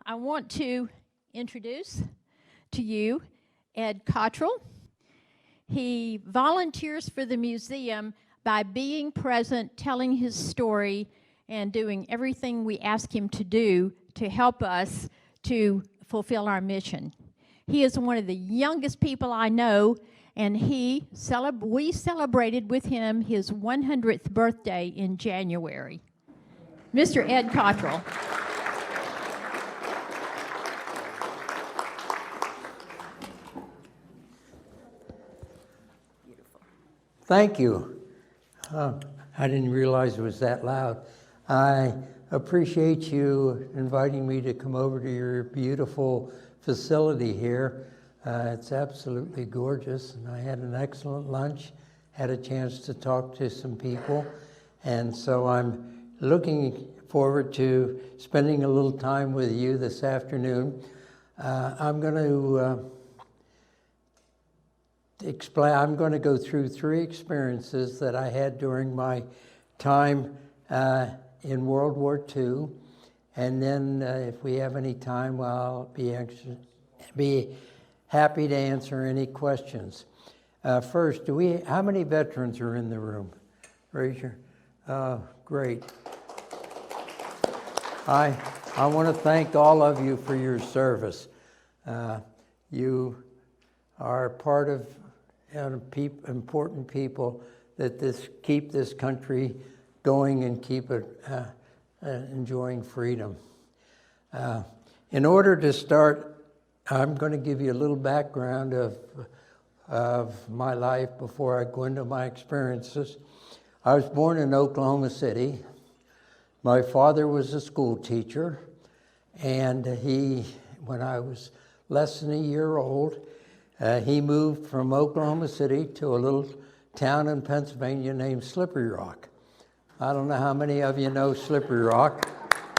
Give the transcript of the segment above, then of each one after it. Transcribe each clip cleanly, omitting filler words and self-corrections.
I want to introduce to you Ed Cottrell. He volunteers for the museum by being present, telling his story, and doing everything we ask him to do to help us to fulfill our mission. He is one of the youngest people I know, and we celebrated with him his 100th birthday in January. Mr. Ed Cottrell. Thank you. I didn't realize it was that loud. I appreciate you inviting me to come over to your beautiful facility here. It's absolutely gorgeous, and I had an excellent lunch, had a chance to talk to some people, and so I'm looking forward to spending a little time with you this afternoon. I'm going to go through 3 experiences that I had during my time in World War II, and then if we have any time, I'll be happy to answer any questions. First, how many veterans are in the room? Raise your, great. I want to thank all of you for your service. You are part of important people that keep this country going and keep it enjoying freedom. In order to start, I'm going to give you a little background of my life before I go into my experiences. I was born in Oklahoma City. My father was a school teacher, and when I was less than a year old, he moved from Oklahoma City to a little town in Pennsylvania named Slippery Rock. I don't know how many of you know Slippery Rock.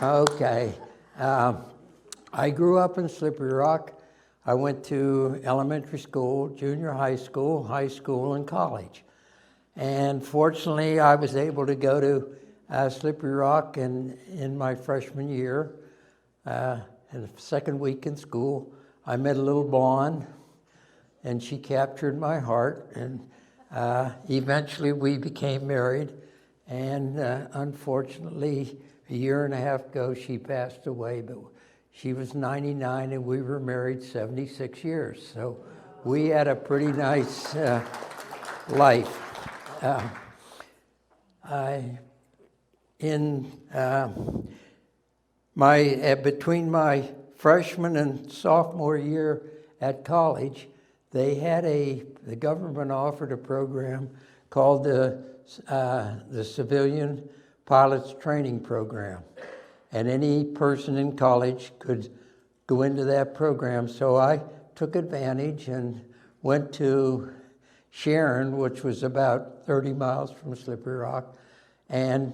Okay. I grew up in Slippery Rock. I went to elementary school, junior high school, and college. And fortunately, I was able to go to Slippery Rock in my freshman year. In the second week in school, I met a little blonde, and she captured my heart, and eventually we became married, and unfortunately, a year and a half ago, she passed away, but she was 99, and we were married 76 years, so we had a pretty nice life. Between my freshman and sophomore year at college, the government offered a program called the Civilian Pilots Training Program. And any person in college could go into that program. So I took advantage and went to Sharon, which was about 30 miles from Slippery Rock, and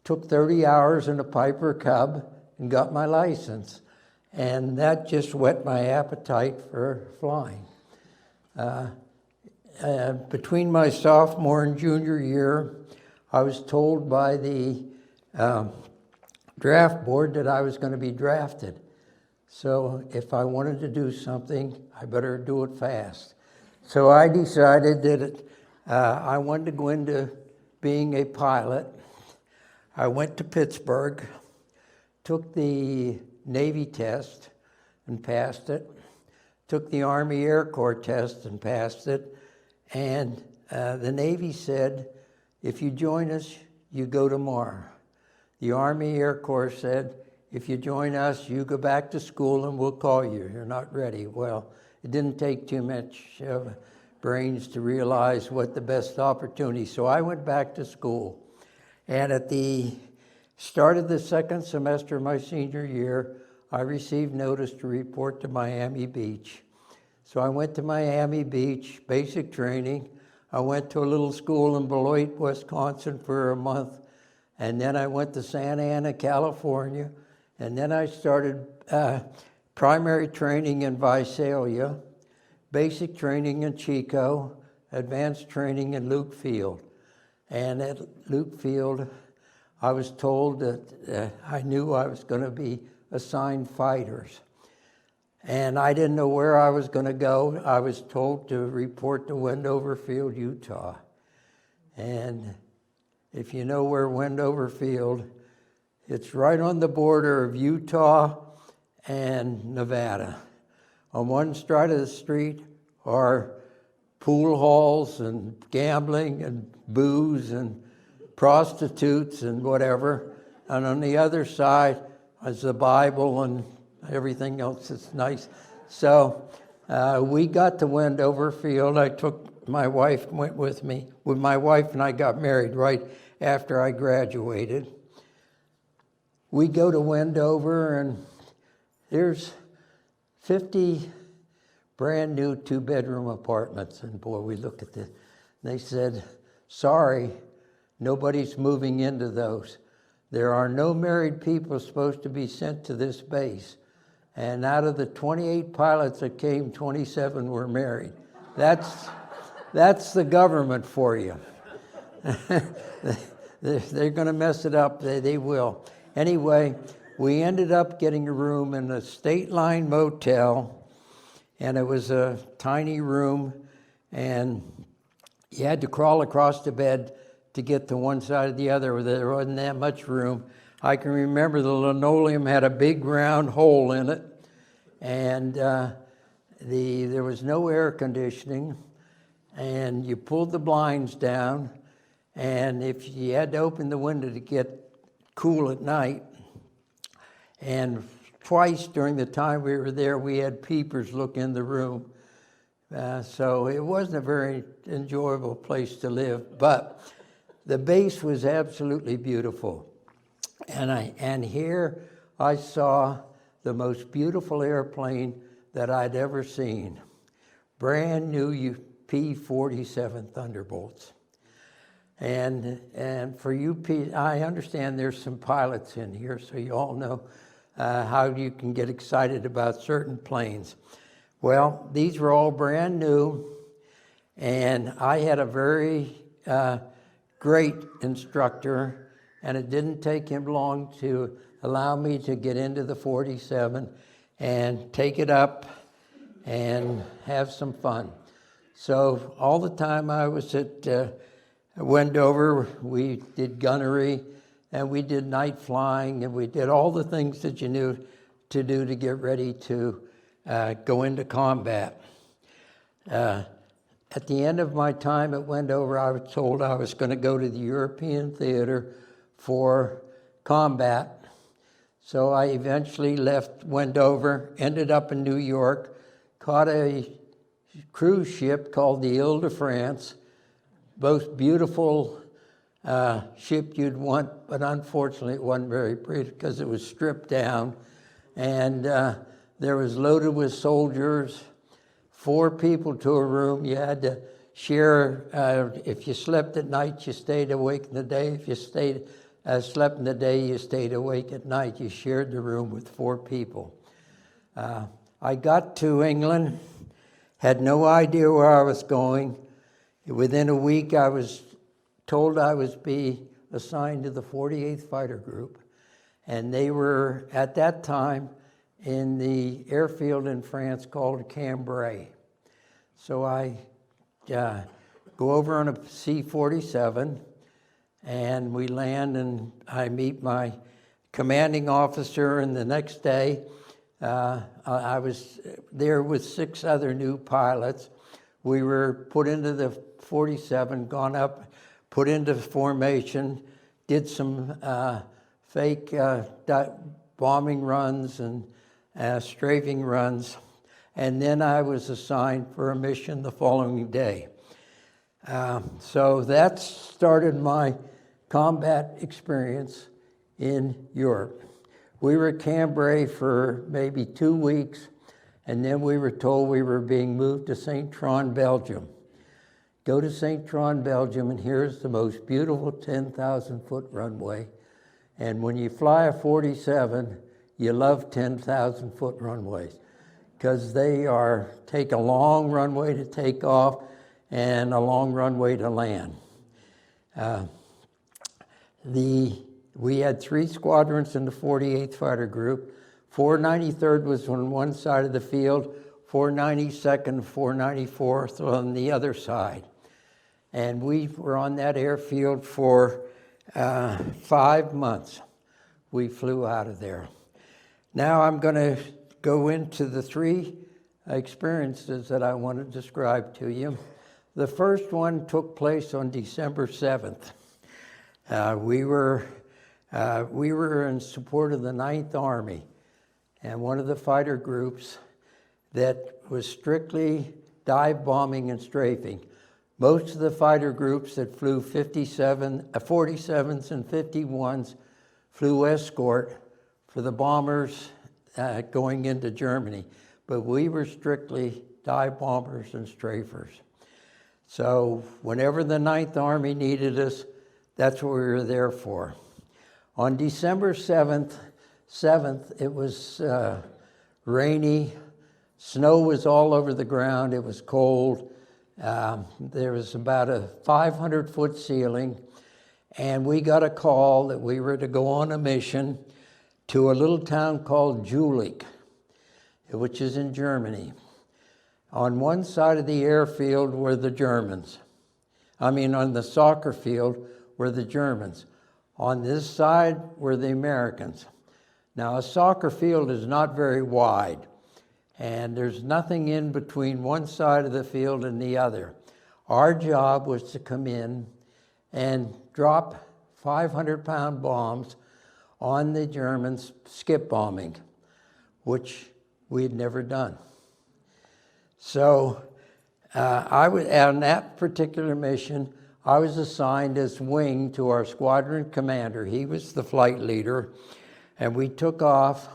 took 30 hours in a Piper Cub and got my license. And that just whet my appetite for flying. Between my sophomore and junior year, I was told by the draft board that I was going to be drafted. So if I wanted to do something, I better do it fast. So I decided that I wanted to go into being a pilot. I went to Pittsburgh, took the Navy test and passed it, took the Army Air Corps test and passed it, and the Navy said, if you join us, you go tomorrow. The Army Air Corps said, if you join us, you go back to school and we'll call you. You're not ready. Well, it didn't take too much brains to realize what the best opportunity. So I went back to school. And at the start of the second semester of my senior year, I received notice to report to Miami Beach. So I went to Miami Beach, basic training. I went to a little school in Beloit, Wisconsin for a month. And then I went to Santa Ana, California. And then I started primary training in Visalia, basic training in Chico, advanced training in Luke Field. And at Luke Field, I was told that I knew I was going to be assigned fighters. And I didn't know where I was going to go. I was told to report to Wendover Field, Utah. And if you know where Wendover Field, it's right on the border of Utah and Nevada. On one side of the street are pool halls and gambling and booze and prostitutes and whatever. And on the other side is the Bible and everything else that's nice. So we got to Wendover Field. I took my wife, went with me. With my wife and I got married right after I graduated. We go to Wendover and there's 50 brand new 2-bedroom apartments. And boy, we looked at this. They said, sorry, nobody's moving into those. There are no married people supposed to be sent to this base. And out of the 28 pilots that came, 27 were married. That's the government for you. They're going to mess it up. They will. Anyway, we ended up getting a room in a State Line motel, and it was a tiny room, and you had to crawl across the bed to get to one side or the other. There wasn't that much room. I can remember the linoleum had a big round hole in it, and there was no air conditioning, and you pulled the blinds down, and if you had to open the window to get cool at night, and twice during the time we were there, we had peepers look in the room. So it wasn't a very enjoyable place to live, but the base was absolutely beautiful. And here I saw the most beautiful airplane that I'd ever seen. Brand new P-47 Thunderbolts. And for you, I understand there's some pilots in here, so you all know how you can get excited about certain planes. Well, these were all brand new, and I had a very great instructor, and it didn't take him long to allow me to get into the 47 and take it up and have some fun. So all the time I was at Wendover, we did gunnery, and we did night flying, and we did all the things that you knew to do to get ready to go into combat. At the end of my time at Wendover, I was told I was going to go to the European theater for combat. So I eventually left Wendover, ended up in New York, caught a cruise ship called the Ile-de-France, most beautiful ship you'd want, but unfortunately it wasn't very pretty because it was stripped down, and there was loaded with soldiers, 4 people to a room. You had to share, if you slept at night, you stayed awake in the day. If you slept in the day, you stayed awake at night. You shared the room with 4 people. I got to England, had no idea where I was going. Within a week, I was told I was be assigned to the 48th Fighter Group, and they were, at that time, in the airfield in France called Cambrai. So I go over on a C-47, and we land, and I meet my commanding officer, and the next day, I was there with 6 other new pilots. We were put into the 47, gone up, put into formation, did some fake bombing runs and strafing runs, and then I was assigned for a mission the following day. So that started my combat experience in Europe. We were at Cambrai for maybe 2 weeks, and then we were told we were being moved to St. Tryon, Belgium. Go to St. Tryon, Belgium, and here's the most beautiful 10,000-foot runway. And when you fly a 47, you love 10,000-foot runways because they take a long runway to take off and a long runway to land. We had 3 squadrons in the 48th Fighter Group. 493rd was on one side of the field, 492nd, 494th on the other side. And we were on that airfield for 5 months. We flew out of there. Now I'm going to go into the 3 experiences that I want to describe to you. The first one took place on December 7th. We were in support of the 9th Army, and one of the fighter groups that was strictly dive bombing and strafing. Most of the fighter groups that flew 47s and 51s flew escort for the bombers going into Germany, but we were strictly dive bombers and strafers. So whenever the 9th Army needed us, that's what we were there for. On December 7th, it was rainy. Snow was all over the ground. It was cold. There was about a 500-foot ceiling, and we got a call that we were to go on a mission to a little town called Jülich, which is in Germany. On one side of the airfield were the Germans. On the soccer field were the Germans. On this side were the Americans. Now, a soccer field is not very wide, and there's nothing in between one side of the field and the other. Our job was to come in and drop 500-pound bombs on the Germans skip bombing, which we had never done. So on that particular mission, I was assigned as wing to our squadron commander. He was the flight leader, and we took off,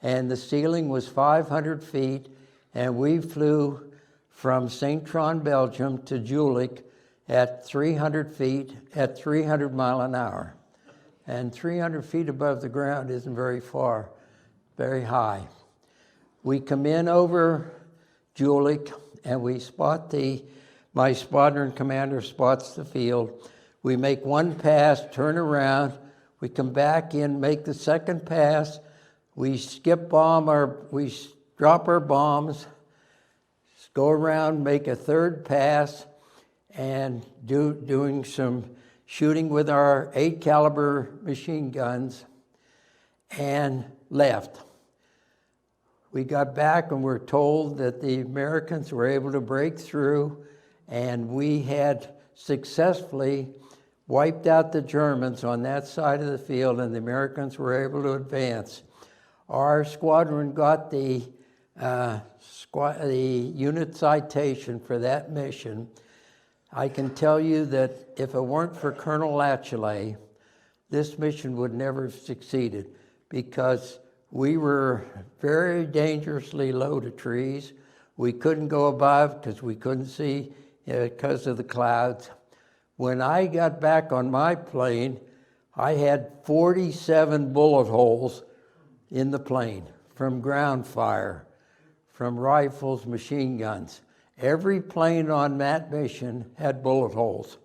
and the ceiling was 500 feet, and we flew from St. Tryon, Belgium to Jülich at 300 feet at 300 mile an hour. And 300 feet above the ground isn't very far, very high. We come in over Jülich, and we spot my squadron commander spots the field. We make one pass, turn around, we come back in, make the second pass, we we drop our bombs, go around, make a third pass, and doing some shooting with our 8 caliber machine guns, and left. We got back and were told that the Americans were able to break through, and we had successfully wiped out the Germans on that side of the field, and the Americans were able to advance. Our squadron got the unit citation for that mission. I can tell you that if it weren't for Colonel Latchley, this mission would never have succeeded, because we were very dangerously low to trees. We couldn't go above because we couldn't see because of the clouds. When I got back on my plane, I had 47 bullet holes in the plane from ground fire, from rifles, machine guns. Every plane on that mission had bullet holes.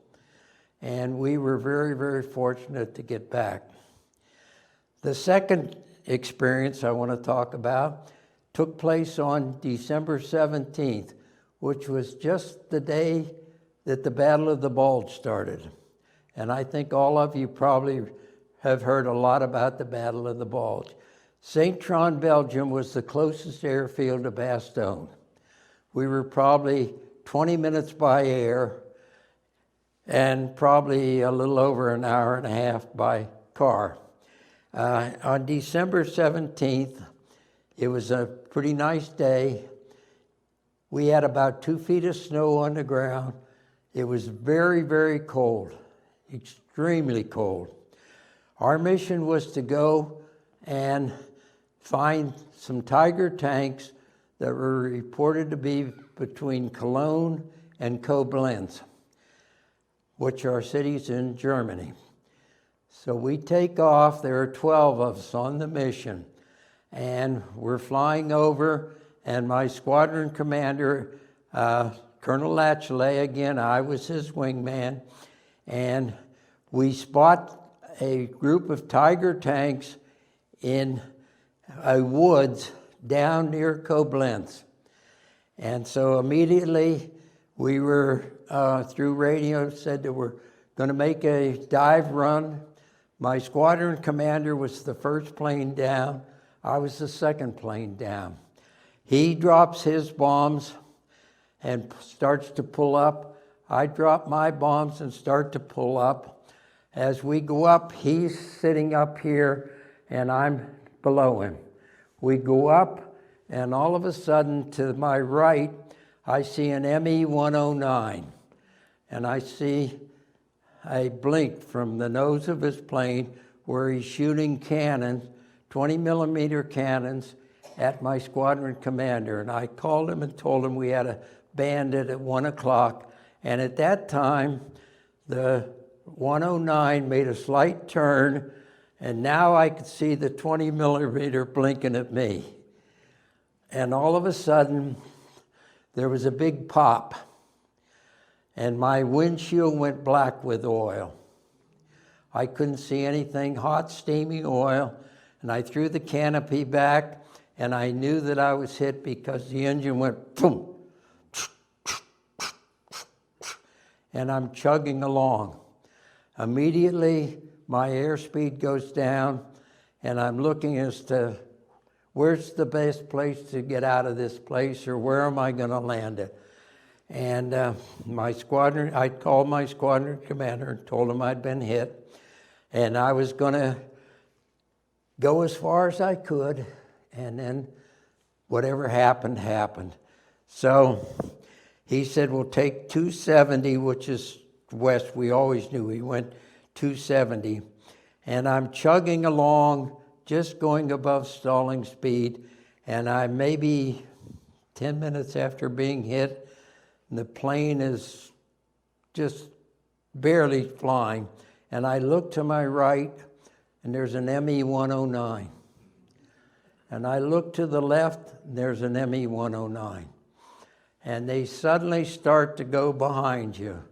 And we were very, very fortunate to get back. The second experience I want to talk about took place on December 17th, which was just the day that the Battle of the Bulge started. And I think all of you probably have heard a lot about the Battle of the Bulge. St. Tryon, Belgium was the closest airfield to Bastogne. We were probably 20 minutes by air and probably a little over an hour and a half by car. On December 17th, it was a pretty nice day. We had about 2 feet of snow on the ground. It was very, very cold, extremely cold. Our mission was to go and find some Tiger tanks that were reported to be between Cologne and Koblenz, which are cities in Germany. So we take off. There are 12 of us on the mission, and we're flying over, and my squadron commander, Colonel Latchley, again, I was his wingman, and we spot a group of Tiger tanks in a woods down near Koblenz. And so immediately we were, through radio, said that we're going to make a dive run. My squadron commander was the first plane down. I was the second plane down. He drops his bombs and starts to pull up. I drop my bombs and start to pull up. As we go up, he's sitting up here and I'm below him. We go up, and all of a sudden, to my right, I see an Me-109, and I see a blink from the nose of his plane where he's shooting cannons, 20-millimeter cannons, at my squadron commander. And I called him and told him we had a bandit at 1 o'clock. And at that time, the 109 made a slight turn, and now I could see the 20-millimeter blinking at me. And all of a sudden, there was a big pop, and my windshield went black with oil. I couldn't see anything, hot, steaming oil, and I threw the canopy back, and I knew that I was hit because the engine went boom, and I'm chugging along. Immediately, my airspeed goes down, and I'm looking as to where's the best place to get out of this place, or where am I going to land it? And I called my squadron commander and told him I'd been hit, and I was going to go as far as I could, and then whatever happened, happened. So he said, we'll take 270, which is west. We always knew he went 270. And I'm chugging along, just going above stalling speed, and I'm maybe 10 minutes after being hit, and the plane is just barely flying. And I look to my right, and there's an Me-109. And I look to the left, and there's an Me-109. And they suddenly start to go behind you.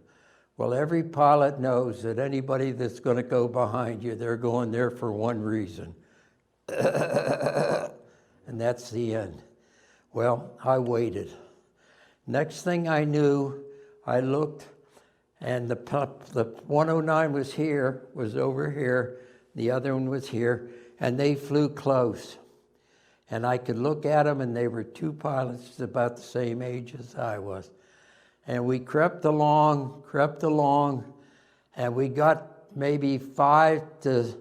Well, every pilot knows that anybody that's going to go behind you, they're going there for one reason. And that's the end. Well, I waited. Next thing I knew, I looked, and the 109 was over here, the other one was here, and they flew close. And I could look at them, and they were two pilots about the same age as I was. And we crept along, and we got maybe 5 to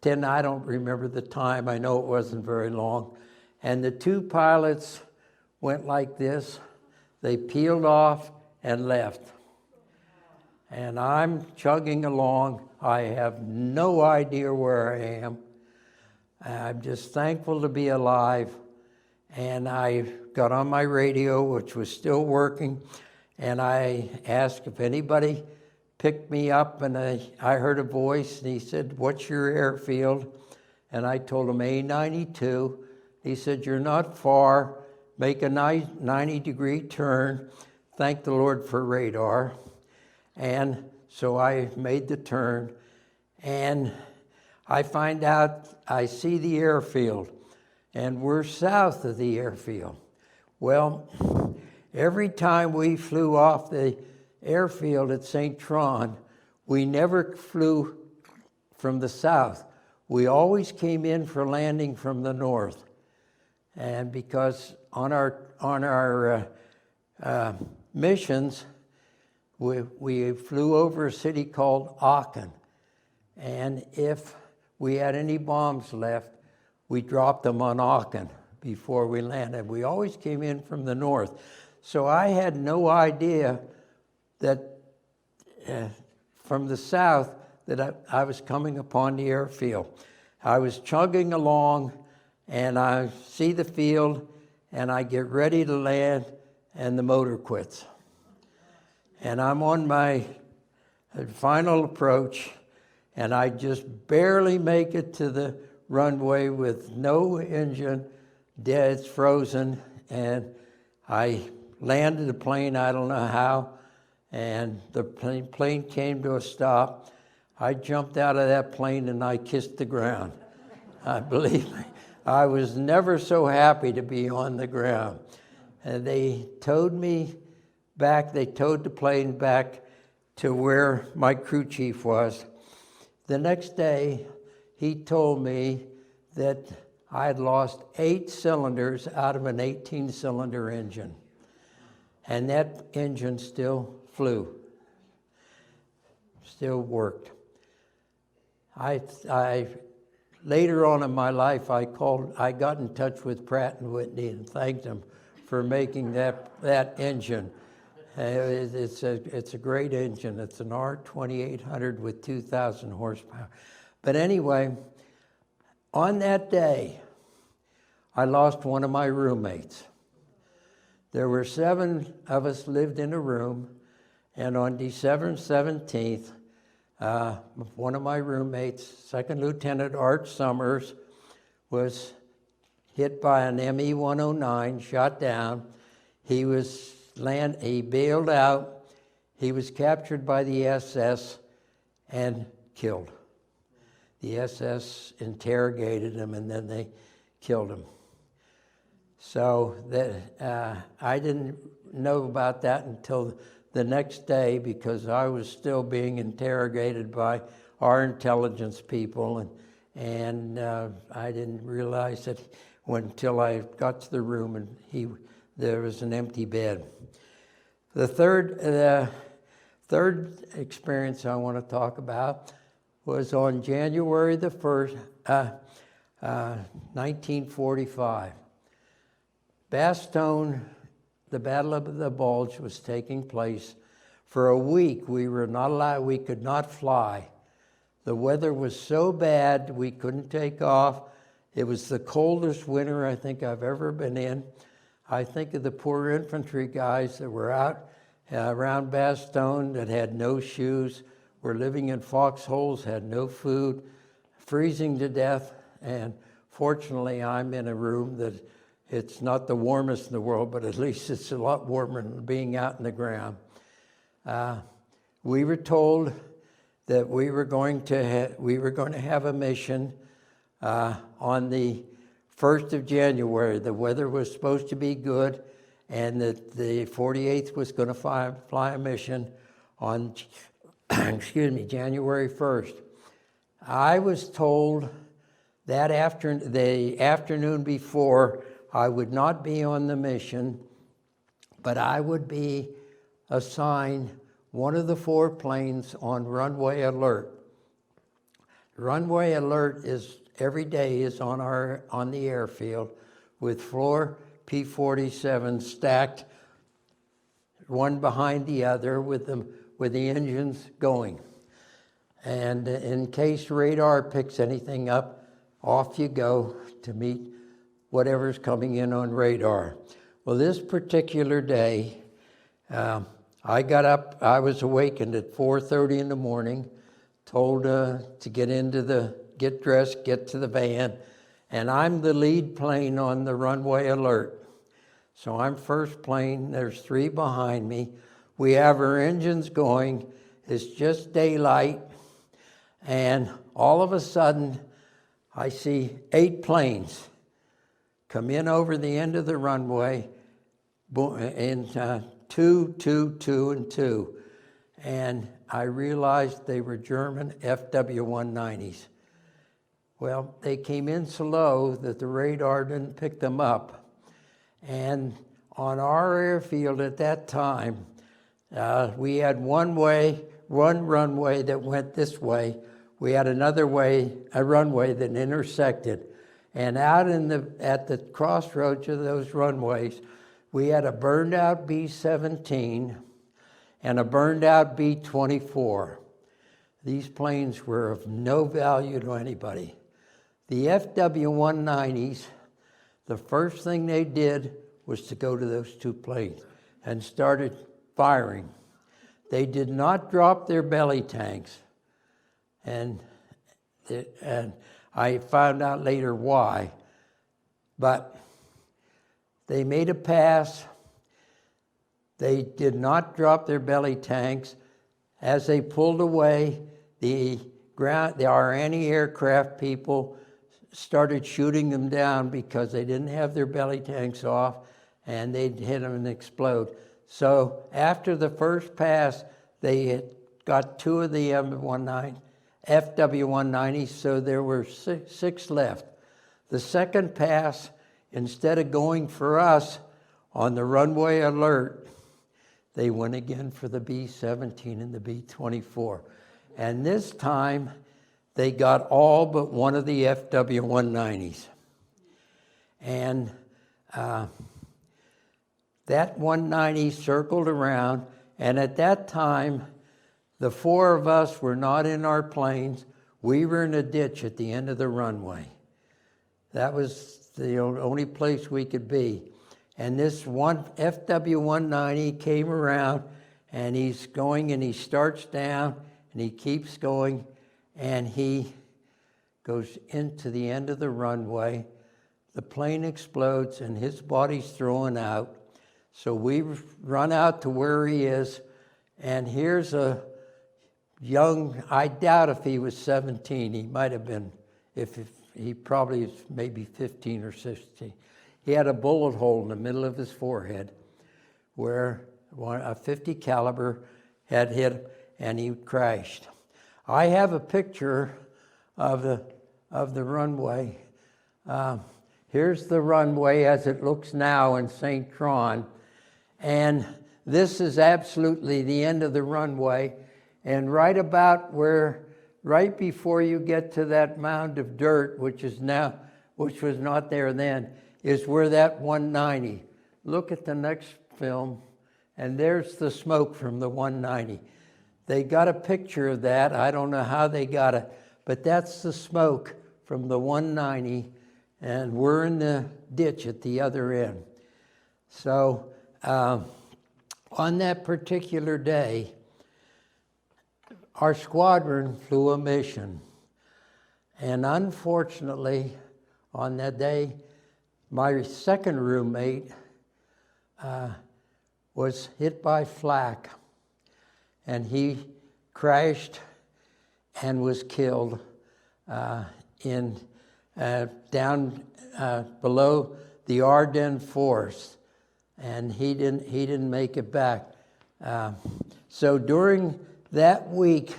10, I don't remember the time, I know it wasn't very long. And the two pilots went like this. They peeled off and left. And I'm chugging along. I have no idea where I am. I'm just thankful to be alive. And I got on my radio, which was still working, and I asked if anybody picked me up, and I heard a voice, and he said, what's your airfield? And I told him A92. He said, you're not far. Make a 90-degree turn. Thank the Lord for radar. And so I made the turn, and I find out, I see the airfield, and we're south of the airfield. Well, every time we flew off the airfield at St. Tryon, we never flew from the south. We always came in for landing from the north. And because on our missions, we flew over a city called Aachen. And if we had any bombs left, we dropped them on Aachen before we landed. We always came in from the north. So I had no idea that from the south that I was coming upon the airfield. I was chugging along, and I see the field, and I get ready to land, and the motor quits. And I'm on my final approach, and I just barely make it to the runway with no engine, dead, it's frozen, and I landed the plane, I don't know how, and the plane came to a stop. I jumped out of that plane and I kissed the ground. Believe me, I was never so happy to be on the ground. And they towed me back, they towed the plane back to where my crew chief was. The next day, he told me that I had lost 8 cylinders out of an 18-cylinder engine. And that engine still flew, still worked. Later on in my life, I got in touch with Pratt & Whitney and thanked them for making that engine. It's a great engine. It's an R2800 with 2,000 horsepower. But anyway, on that day, I lost one of my roommates. There were 7 of us lived in a room, and on December 17th, one of my roommates, Second Lieutenant Art Summers, was hit by an ME-109, shot down. He bailed out. He was captured by the SS and killed. The SS interrogated him, and then they killed him. So I didn't know about that until the next day, because I was still being interrogated by our intelligence people, and I didn't realize it until I got to the room and there was an empty bed. The third experience I want to talk about was on January the 1st, 1945. Bastogne, the Battle of the Bulge was taking place. For a week, we were not allowed, we could not fly. The weather was so bad, we couldn't take off. It was the coldest winter I think I've ever been in. I think of the poor infantry guys that were out around Bastogne that had no shoes, were living in foxholes, had no food, freezing to death. And fortunately, I'm in a room that it's not the warmest in the world, but at least it's a lot warmer than being out in the ground. We were told that we were going to have a mission on the 1st of January. The weather was supposed to be good, and that the 48th was going to fly a mission on January 1st. I was told that the afternoon before, I would not be on the mission, but I would be assigned one of the 4 planes on runway alert. Runway alert is every day is on the airfield with 4 P-47 stacked, one behind the other with the engines going. And in case radar picks anything up, off you go to meet whatever's coming in on radar. Well, this particular day, I got up, I was awakened at 4:30 in the morning, told to get dressed, get to the van, and I'm the lead plane on the runway alert. So I'm first plane, there's 3 behind me. We have our engines going, it's just daylight, and all of a sudden, I see 8 planes come in over the end of the runway in 2, 2, 2, and 2. And I realized they were German FW-190s. Well, they came in so low that the radar didn't pick them up. And on our airfield at that time, we had one runway that went this way. We had another a runway that intersected. And out at the crossroads of those runways, we had a burned out B-17 and a burned out B-24. These planes were of no value to anybody. The FW-190s, the first thing they did was to go to those 2 planes and started firing. They did not drop their belly tanks. And I found out later why. But they made a pass. They did not drop their belly tanks. As they pulled away, our anti-aircraft people started shooting them down because they didn't have their belly tanks off, and they'd hit them and explode. So after the first pass, they had got 2 of the FW-190s, so there were six left. The second pass, instead of going for us on the runway alert, they went again for the B-17 and the B-24. And this time, they got all but one of the FW-190s. And that 190 circled around, and at that time, the 4 of us were not in our planes. We were in a ditch at the end of the runway. That was the only place we could be. And this one FW-190 came around, and he's going, and he starts down, and he keeps going, and he goes into the end of the runway. The plane explodes, and his body's thrown out. So we run out to where he is, and here's a young, I doubt if he was 17. He might have been, if he probably is maybe 15 or 16. He had a bullet hole in the middle of his forehead where a .50 caliber had hit him, and he crashed. I have a picture of the runway. Here's the runway as it looks now in St. Tryon, and this is absolutely the end of the runway. And right before you get to that mound of dirt, which was not there then, is where that 190. Look at the next film, and there's the smoke from the 190. They got a picture of that. I don't know how they got it, but that's the smoke from the 190, and we're in the ditch at the other end. So on that particular day, our squadron flew a mission. And unfortunately, on that day, my second roommate was hit by flak. And he crashed and was killed down below the Ardennes Forest. And he didn't make it back. So during that week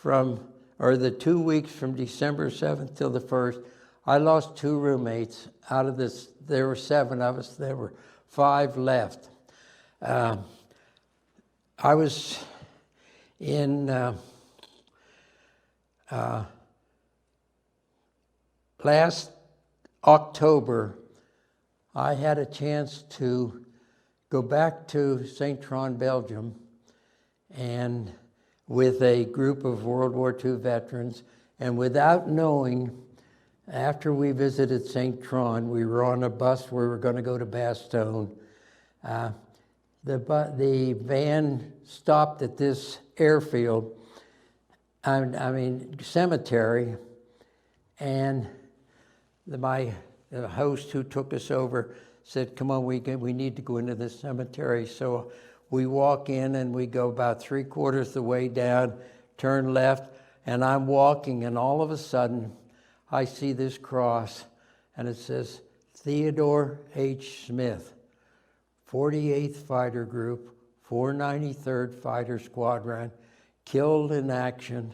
the 2 weeks from December 7th till the 1st, I lost 2 roommates. Out of this, there were 7 of us. There were 5 left. I was in last October, I had a chance to go back to St. Tryon, Belgium, and with a group of World War II veterans, and without knowing, after we visited St. Tryon, we were on a bus where we were going to go to Bastogne. The van stopped at this airfield, cemetery, and my host who took us over said, "Come on, we need to go into the cemetery." So we walk in, and we go about 3/4 the way down, turn left, and I'm walking, and all of a sudden, I see this cross, and it says, Theodore H. Smith, 48th Fighter Group, 493rd Fighter Squadron, killed in action,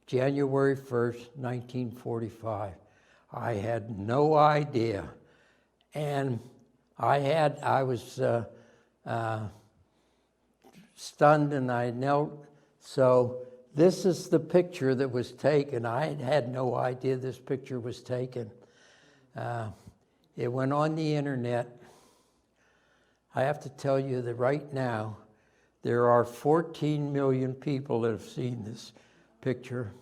January 1st, 1945. I had no idea. And I was stunned, and I knelt. So this is the picture that was taken. I had no idea this picture was taken. It went on the internet. I have to tell you that right now, there are 14 million people that have seen this picture,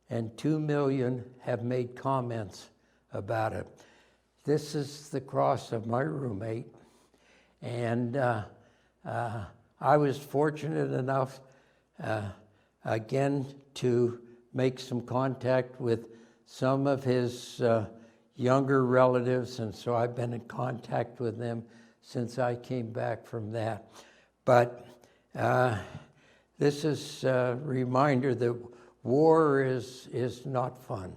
and 2 million have made comments about it. This is the cross of my roommate, and I was fortunate enough, again, to make some contact with some of his younger relatives, and so I've been in contact with them since I came back from that. But this is a reminder that war is not fun.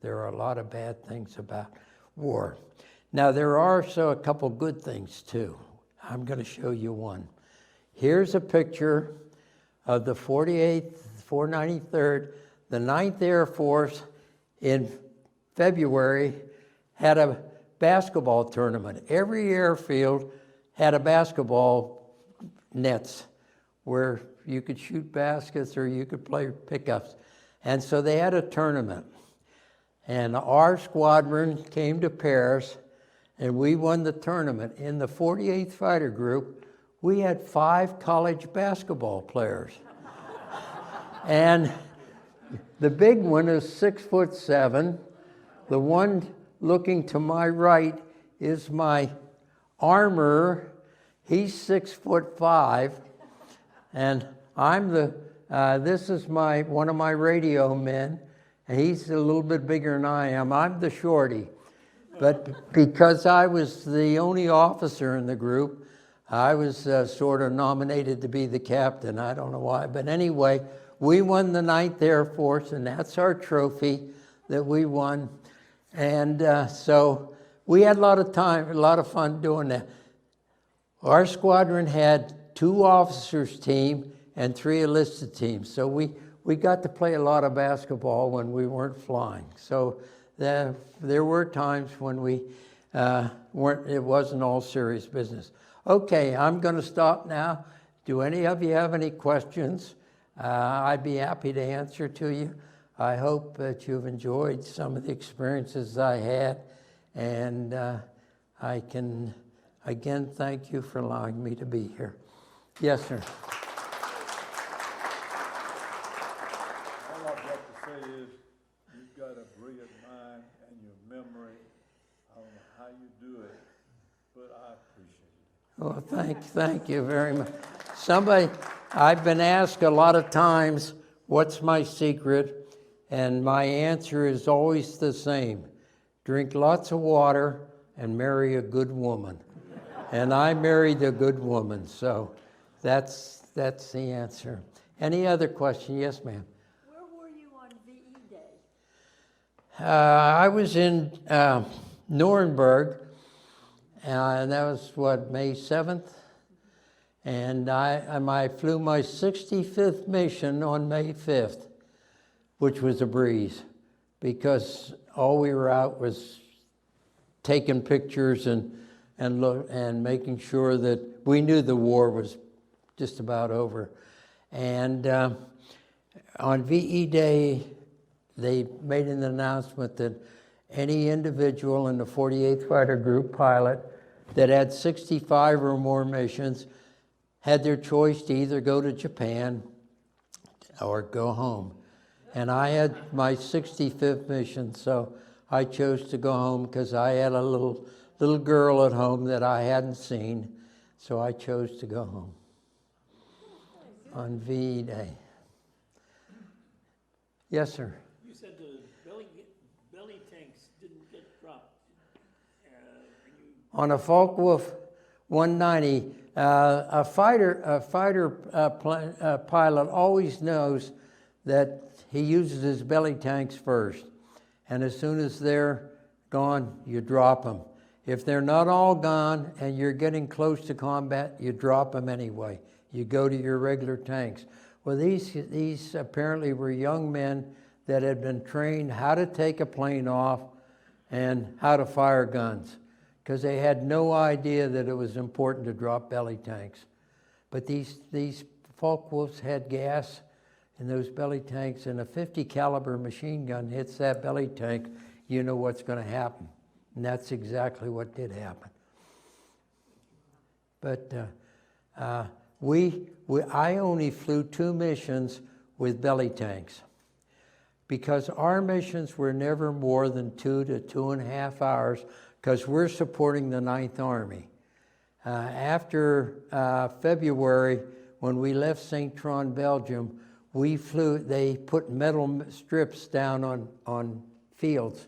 There are a lot of bad things about war. Now, there are also a couple good things, too. I'm going to show you one. Here's a picture of the 48th, 493rd, the 9th Air Force in February had a basketball tournament. Every airfield had a basketball nets where you could shoot baskets or you could play pickups. And so they had a tournament. And our squadron came to Paris, and we won the tournament. In the 48th Fighter Group, we had 5 college basketball players. And the big one is 6'7". The one looking to my right is my armorer. He's 6'5", and I'm this is one of my radio men, and he's a little bit bigger than I am. I'm the shorty. But because I was the only officer in the group, I was sort of nominated to be the captain. I don't know why. But anyway, we won the 9th Air Force, and that's our trophy that we won. And so we had a lot of fun doing that. Our squadron had 2 officers' team and 3 enlisted teams. So we got to play a lot of basketball when we weren't flying. So there were times when we it wasn't all serious business. Okay, I'm going to stop now. Do any of you have any questions? I'd be happy to answer to you. I hope that you've enjoyed some of the experiences I had, and I can again thank you for allowing me to be here. Yes, sir. All I've got to say is you've got a brilliant mind and your memory. I don't know how you do it, but I appreciate it. Well, thank you very much. I've been asked a lot of times, what's my secret? And my answer is always the same. Drink lots of water and marry a good woman. And I married a good woman, so that's the answer. Any other question? Yes, ma'am. Where were you on VE Day? I was in Nuremberg, and that was, May 7th? And I flew my 65th mission on May 5th, which was a breeze, because all we were out was taking pictures and making sure that we knew the war was just about over. And on VE Day, they made an announcement that any individual in the 48th Fighter Group pilot that had 65 or more missions had their choice to either go to Japan or go home. And I had my 65th mission, so I chose to go home because I had a little girl at home that I hadn't seen, so I chose to go home on VE Day. Yes, sir. You said the belly tanks didn't get dropped. On a Focke-Wulf 190, a fighter pilot always knows that he uses his belly tanks first. And as soon as they're gone, you drop them. If they're not all gone and you're getting close to combat, you drop them anyway. You go to your regular tanks. Well, these apparently were young men that had been trained how to take a plane off and how to fire guns, because they had no idea that it was important to drop belly tanks. But these Focke-Wulfs had gas in those belly tanks, and a 50 caliber machine gun hits that belly tank, you know what's going to happen. And that's exactly what did happen. But I only flew 2 missions with belly tanks, because our missions were never more than 2 to 2.5 hours, because we're supporting the 9th Army. After February, when we left St. Tryon, Belgium, they put metal strips down on fields,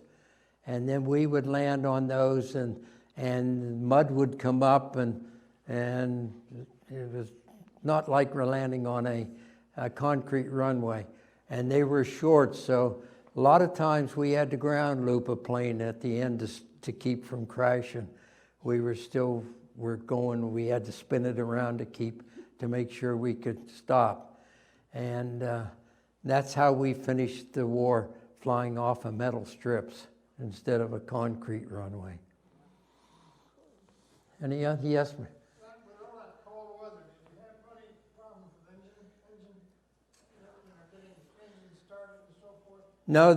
and then we would land on those, and mud would come up, and it was not like we're landing on a concrete runway. And they were short, so A lot of times we had to ground loop a plane at the end to keep from crashing. We had to spin it around to make sure we could stop. And that's how we finished the war, flying off of metal strips instead of a concrete runway. Yes, ma'am. With all that cold weather, did you have any problems with getting engines started and so forth? No,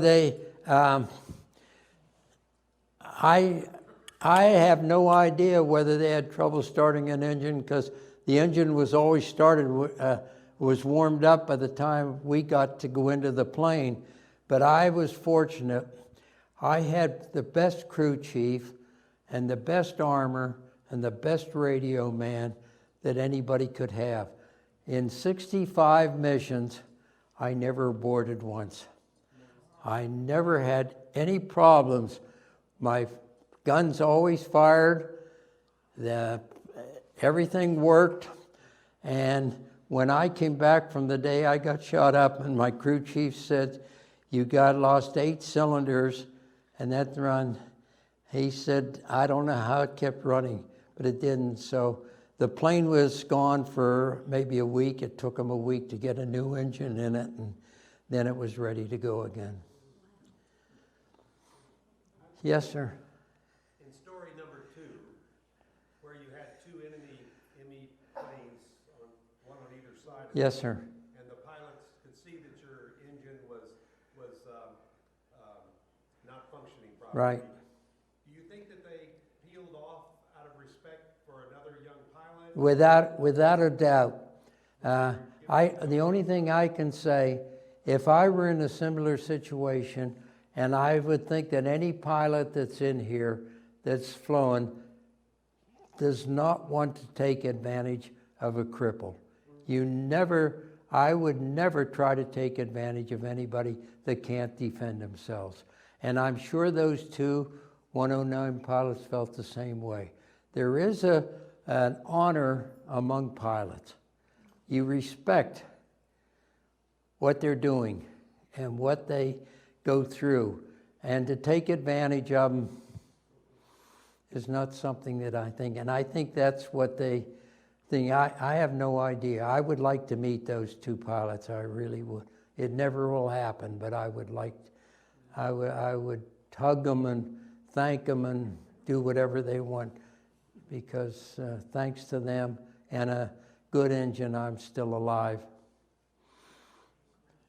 I have no idea whether they had trouble starting an engine, because the engine was always was warmed up by the time we got to go into the plane. But I was fortunate. I had the best crew chief and the best armor and the best radio man that anybody could have. In 65 missions, I never aborted once. I never had any problems. My guns always fired. Everything worked. And when I came back from the day I got shot up, and my crew chief said, "You lost 8 cylinders," and that run, he said, "I don't know how it kept running, but it didn't." So the plane was gone for maybe a week. It took them a week to get a new engine in it, and then it was ready to go again. Yes, sir. In story number 2, where you had 2 enemy planes, one on either side. Yes, sir. And the pilots could see that your engine was not functioning properly. Right. Do you think that they peeled off out of respect for another young pilot? Without a doubt. The only thing I can say, if I were in a similar situation, and I would think that any pilot that's in here that's flown does not want to take advantage of a cripple. I would never try to take advantage of anybody that can't defend themselves. And I'm sure those 2 109 pilots felt the same way. There is an honor among pilots. You respect what they're doing and what they go through. And to take advantage of them is not something that I think. And I think that's what they think. I have no idea. I would like to meet those 2 pilots. I really would. It never will happen, but I would hug them and thank them and do whatever they want, because thanks to them and a good engine, I'm still alive.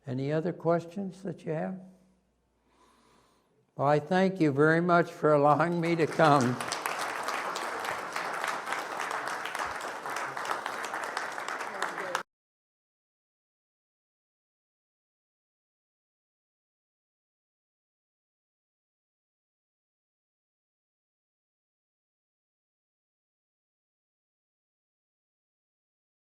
Any other questions that you have? Well, I thank you very much for allowing me to come.